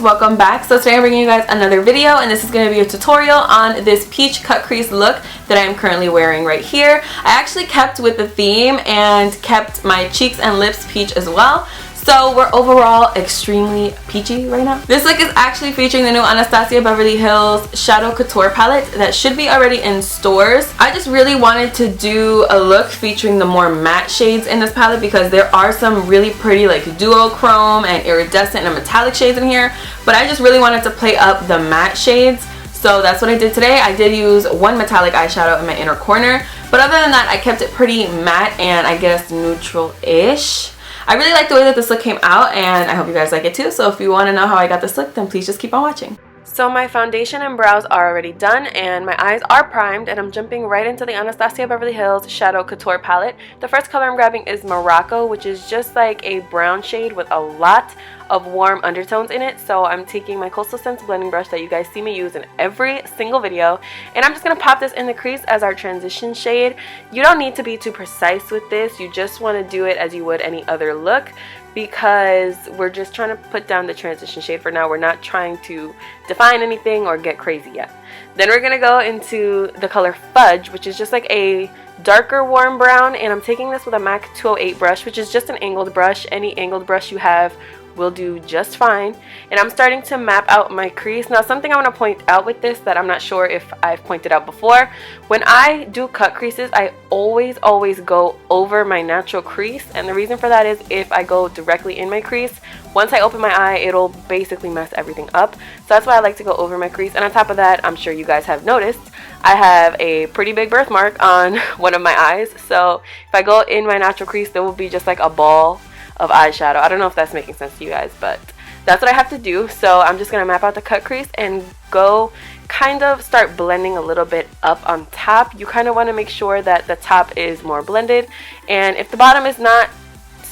welcome back. So today I'm bringing you guys another video, and this is going to be a tutorial on this peach cut crease look that I am currently wearing right here. I actually kept with the theme and kept my cheeks and lips peach as well. So we're overall extremely peachy right now. This look is actually featuring the new Anastasia Beverly Hills Shadow Couture palette that should be already in stores. I just really wanted to do a look featuring the more matte shades in this palette because there are some really pretty like duochrome and iridescent and metallic shades in here, but I just really wanted to play up the matte shades. So that's what I did today. I did use one metallic eyeshadow in my inner corner, but other than that I kept it pretty matte and I guess neutral-ish. I really like the way that this look came out, and I hope you guys like it too. So if you want to know how I got this look, then please just keep on watching. So my foundation and brows are already done and my eyes are primed, and I'm jumping right into the Anastasia Beverly Hills Shadow Couture palette. The first color I'm grabbing is Morocco, which is just like a brown shade with a lot of warm undertones in it. So I'm taking my Costa blending brush that you guys see me use in every single video, and I'm just going to pop this in the crease as our transition shade. You don't need to be too precise with this. You just want to do it as you would any other look, because we're just trying to put down the transition shade for now. We're not trying to define anything or get crazy yet. Then we're going to go into the color Fudge, which is just like a darker warm brown, and I'm taking this with a MAC 208 brush, which is just an angled brush. Any angled brush you have will do just fine, and I'm starting to map out my crease. Now, something I want to point out with this that I'm not sure if I've pointed out before: when I do cut creases, I always go over my natural crease, and the reason for that is if I go directly in my crease, once I open my eye, it'll basically mess everything up. So that's why I like to go over my crease. And on top of that, I'm sure you guys have noticed, I have a pretty big birthmark on one of my eyes, so if I go in my natural crease, there will be just like a ball of eyeshadow. I don't know if that's making sense to you guys, but that's what I have to do. So I'm just gonna map out the cut crease and go kind of start blending a little bit up on top. You kind of want to make sure that the top is more blended, and if the bottom is not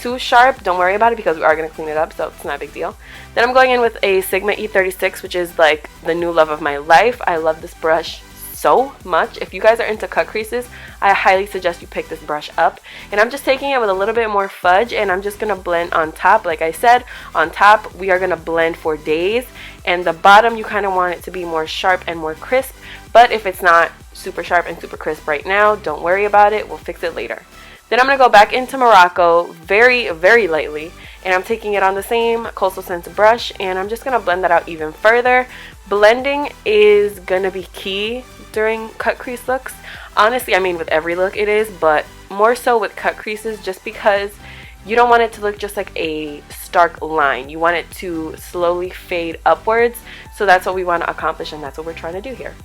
too sharp, don't worry about it because we are going to clean it up, so it's not a big deal. Then I'm going in with a Sigma E36, which is like the new love of my life. I love this brush so much. If you guys are into cut creases, I highly suggest you pick this brush up. And I'm just taking it with a little bit more fudge, and I'm just going to blend on top. Like I said, on top we are going to blend for days, and the bottom you kind of want it to be more sharp and more crisp. But if it's not super sharp and super crisp right now, don't worry about it, we'll fix it later. Then I'm going to go back into Morocco very lightly, and I'm taking it on the same Coastal Scents brush, and I'm just going to blend that out even further. Blending is going to be key during cut crease looks. Honestly, I mean with every look it is, but more so with cut creases, just because you don't want it to look just like a stark line. You want it to slowly fade upwards. So that's what we want to accomplish, and that's what we're trying to do here.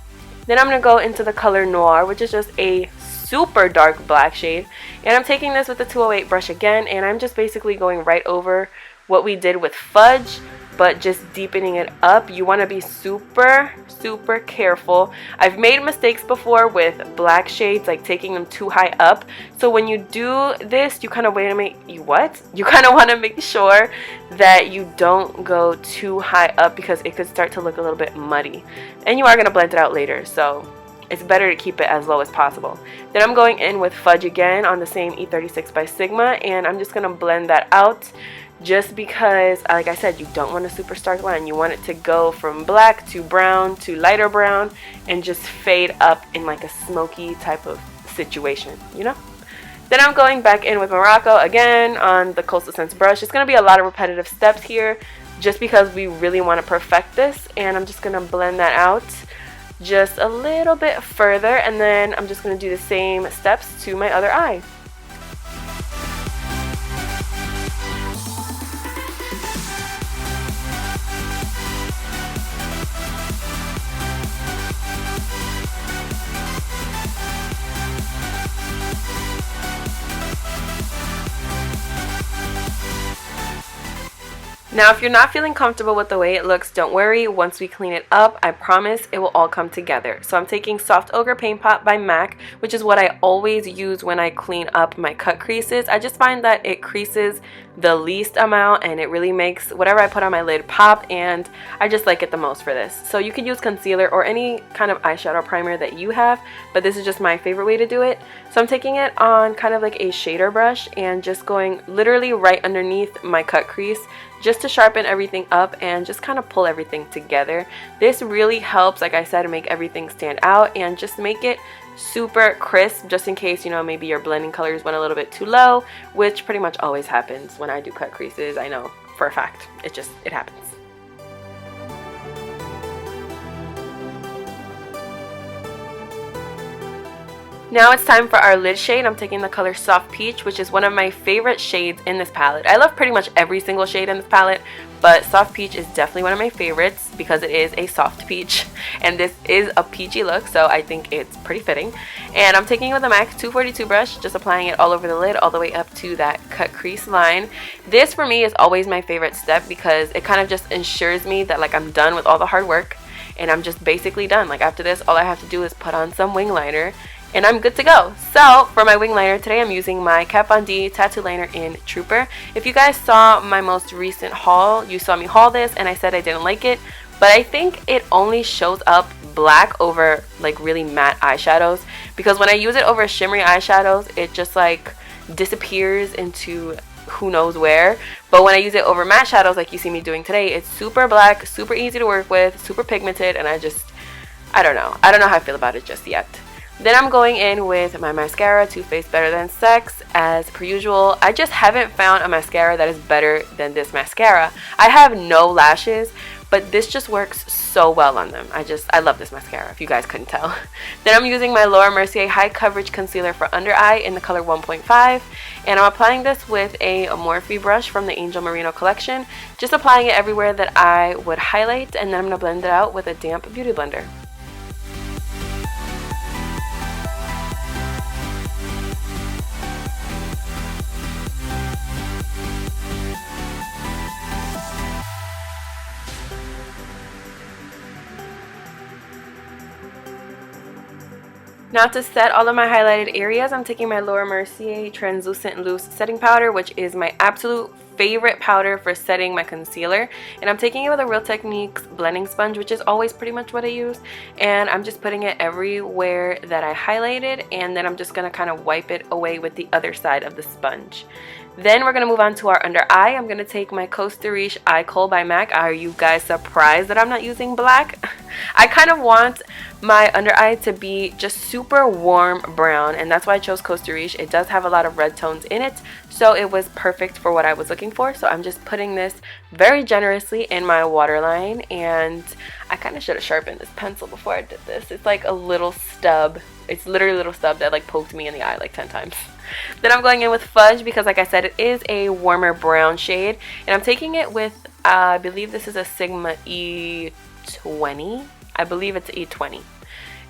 Then I'm going to go into the color Noir, which is just a super dark black shade, and I'm taking this with the 208 brush again, and I'm just basically going right over what we did with Fudge, but just deepening it up. You want to be super careful. I've made mistakes before with black shades, like taking them too high up. So when you do this, you kind of You kind of want to make sure that you don't go too high up, because it could start to look a little bit muddy, and you are going to blend it out later. So it's better to keep it as low as possible. Then I'm going in with Fudge again on the same E36 by Sigma, and I'm just going to blend that out, just because, like I said, you don't want a super stark line. You want it to go from black to brown to lighter brown and just fade up in like a smoky type of situation, you know? Then I'm going back in with Morocco again on the Coastal Scents brush. It's going to be a lot of repetitive steps here just because we really want to perfect this, and I'm just going to blend that out just a little bit further, and then I'm just going to do the same steps to my other eye. Now, if you're not feeling comfortable with the way it looks, don't worry. Once we clean it up, I promise it will all come together. So I'm taking Soft Ochre Paint Pot by MAC, which is what I always use when I clean up my cut creases. I just find that it creases the least amount, and it really makes whatever I put on my lid pop, and I just like it the most for this. So you could use concealer or any kind of eyeshadow primer that you have, but this is just my favorite way to do it. So I'm taking it on kind of like a shader brush and just going literally right underneath my cut crease just to sharpen everything up and just kind of pull everything together. This really helps, like I said, to make everything stand out and just make it super crisp, just in case, you know, maybe your blending colors went a little bit too low, which pretty much always happens when I do cut creases. I know for a fact. It happens. Now it's time for our lid shade. I'm taking the color Soft Peach, which is one of my favorite shades in this palette. I love pretty much every single shade in this palette, but Soft Peach is definitely one of my favorites because it is a soft peach, and this is a peachy look, so I think it's pretty fitting. And I'm taking it with a MAC 242 brush, just applying it all over the lid, all the way up to that cut crease line. This for me is always my favorite step because it kind of just ensures me that like I'm done with all the hard work and I'm just basically done. Like after this, all I have to do is put on some wing liner and I'm good to go. So for my wing liner today, I'm using my Kat Von D tattoo liner in Trooper. If you guys saw my most recent haul, you saw me haul this and I said I didn't like it, but I think it only shows up black over like really matte eyeshadows, because when I use it over shimmery eyeshadows, it just like disappears into who knows where. But when I use it over matte shadows like you see me doing today, it's super black, super easy to work with, super pigmented, and I don't know how I feel about it just yet. Then I'm going in with my mascara, Too Faced Better Than Sex, as per usual. I just haven't found a mascara that is better than this mascara. I have no lashes, but this just works so well on them. I love this mascara, if you guys couldn't tell. Then I'm using my Laura Mercier High Coverage Concealer for Under Eye in the color 1.5. And I'm applying this with a Morphe brush from the Angel Merino collection. Just applying it everywhere that I would highlight, and then I'm going to blend it out with a damp beauty blender. Now to set all of my highlighted areas, I'm taking my Laura Mercier Translucent Loose Setting Powder, which is my absolute favorite powder for setting my concealer. And I'm taking it with a Real Techniques blending sponge, which is always pretty much what I use. And I'm just putting it everywhere that I highlighted, and then I'm just going to kind of wipe it away with the other side of the sponge. Then we're going to move on to our under eye. I'm going to take my Costa Riche Eye Kohl by MAC. Are you guys surprised that I'm not using black? I kind of want my under eye to be just super warm brown, and that's why I chose Costa Riche. It does have a lot of red tones in it, so it was perfect for what I was looking for. So I'm just putting this very generously in my waterline, and I kind of should have sharpened this pencil before I did this. It's like a little stub. It's literally a little stub that like poked me in the eye like 10 times. Then I'm going in with Fudge because, like I said, it is a warmer brown shade, and I'm taking it with I believe this is a Sigma E20. I believe it's E20.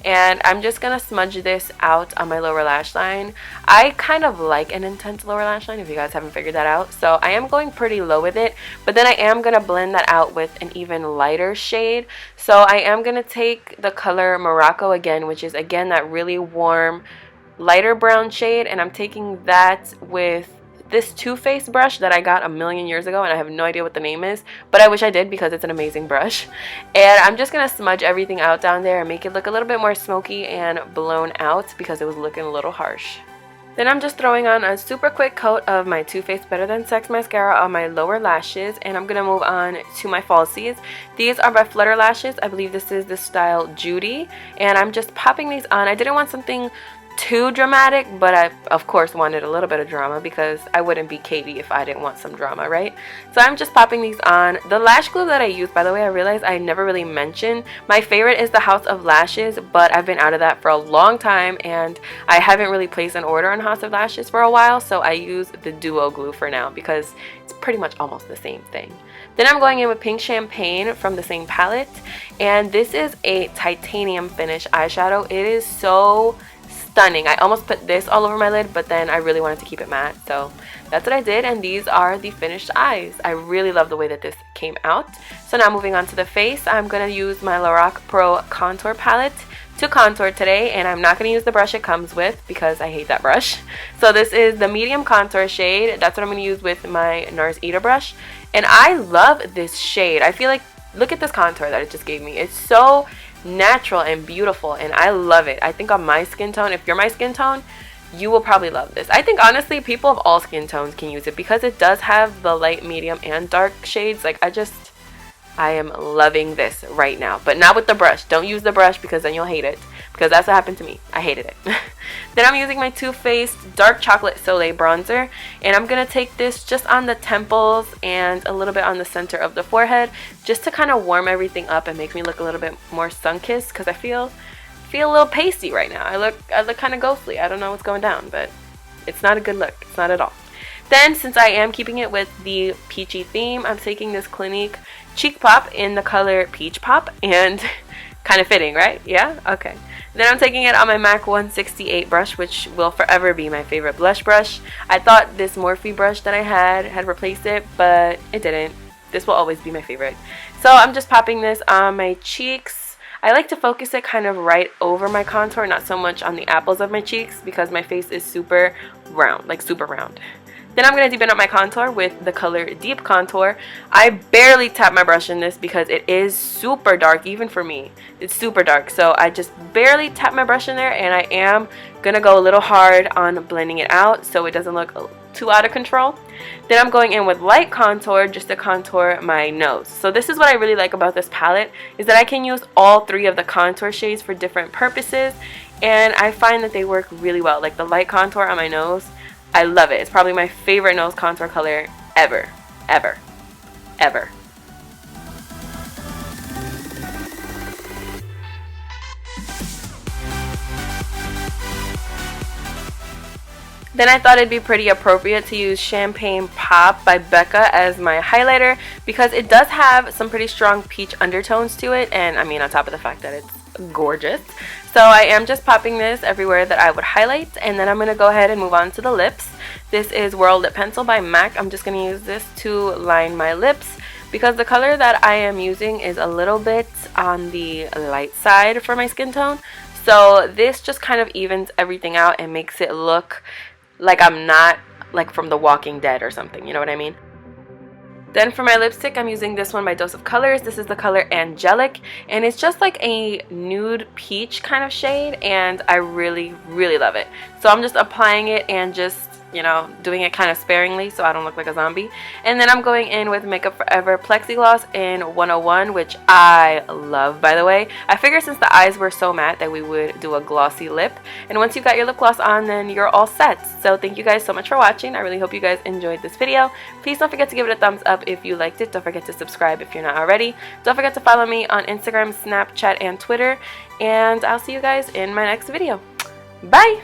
And I'm just going to smudge this out on my lower lash line. I kind of like an intense lower lash line, if you guys haven't figured that out. So I am going pretty low with it, but then I am going to blend that out with an even lighter shade. So I am going to take the color Morocco again, which is again that really warm lighter brown shade, and I'm taking that with this Too Faced brush that I got a million years ago, and I have no idea what the name is, but I wish I did because it's an amazing brush. And I'm just going to smudge everything out down there and make it look a little bit more smoky and blown out because it was looking a little harsh. Then I'm just throwing on a super quick coat of my Too Faced Better Than Sex mascara on my lower lashes, and I'm going to move on to my falsies. These are by Flutter lashes. I believe this is the style Judy, and I'm just popping these on. I didn't want something too dramatic, but I of course wanted a little bit of drama because I wouldn't be Katie if I didn't want some drama, right? So I'm just popping these on. The lash glue that I use, by the way, I realized I never really mentioned. My favorite is the House of Lashes, but I've been out of that for a long time and I haven't really placed an order on House of Lashes for a while, so I use the Duo glue for now because it's pretty much almost the same thing. Then I'm going in with Pink Champagne from the same palette, and this is a titanium finish eyeshadow. It is so stunning. I almost put this all over my lid, but then I really wanted to keep it matte, so that's what I did, and these are the finished eyes. I really love the way that this came out. So now moving on to the face, I'm going to use my Lorac Pro Contour Palette to contour today, and I'm not going to use the brush it comes with because I hate that brush. So this is the medium contour shade. That's what I'm going to use with my NARS Eater brush, and I love this shade. I feel like, look at this contour that it just gave me. It's so natural and beautiful, and I love it. I think on my skin tone, if you're my skin tone, you will probably love this. I think honestly people of all skin tones can use it because it does have the light, medium, and dark shades. Like I am loving this right now, but not with the brush. Don't use the brush because then you'll hate it, because that's what happened to me. I hated it. Then I'm using my Too Faced Dark Chocolate Soleil bronzer, and I'm gonna take this just on the temples and a little bit on the center of the forehead, just to kind of warm everything up and make me look a little bit more sun-kissed, because I feel a little pasty right now. I look kind of ghostly. I don't know what's going down, but it's not a good look. It's not at all. Then, since I am keeping it with the peachy theme, I'm taking this Clinique Cheek Pop in the color Peach Pop, and kind of fitting, right? Yeah? Okay. Then I'm taking it on my MAC 168 brush, which will forever be my favorite blush brush. I thought this Morphe brush that I had replaced it, but it didn't. This will always be my favorite. So I'm just popping this on my cheeks. I like to focus it kind of right over my contour, not so much on the apples of my cheeks, because my face is super round, like super round. Then I'm going to deepen up my contour with the color Deep Contour. I barely tap my brush in this because it is super dark, even for me. It's super dark, so I just barely tap my brush in there, and I am going to go a little hard on blending it out so it doesn't look too out of control. Then I'm going in with light contour just to contour my nose. So this is what I really like about this palette, is that I can use all three of the contour shades for different purposes, and I find that they work really well. Like the light contour on my nose, I love it. It's probably my favorite nose contour color ever, ever, ever. Then I thought it'd be pretty appropriate to use Champagne Pop by Becca as my highlighter, because it does have some pretty strong peach undertones to it, and I mean on top of the fact that it's gorgeous. So I am just popping this everywhere that I would highlight, and then I'm going to go ahead and move on to the lips. This is World Lip Pencil by MAC. I'm just going to use this to line my lips, because the color that I am using is a little bit on the light side for my skin tone. So this just kind of evens everything out and makes it look like I'm not like from The Walking Dead or something, you know what I mean? Then for my lipstick, I'm using this one by Dose of Colors. This is the color Angelic, and it's just like a nude peach kind of shade, and I really, really love it. So I'm just applying it and just, you know, doing it kind of sparingly so I don't look like a zombie. And then I'm going in with Makeup Forever Plexi Gloss in 101, which I love, by the way. I figured since the eyes were so matte that we would do a glossy lip. And once you've got your lip gloss on, then you're all set. So thank you guys so much for watching. I really hope you guys enjoyed this video. Please don't forget to give it a thumbs up if you liked it. Don't forget to subscribe if you're not already. Don't forget to follow me on Instagram, Snapchat, and Twitter. And I'll see you guys in my next video. Bye!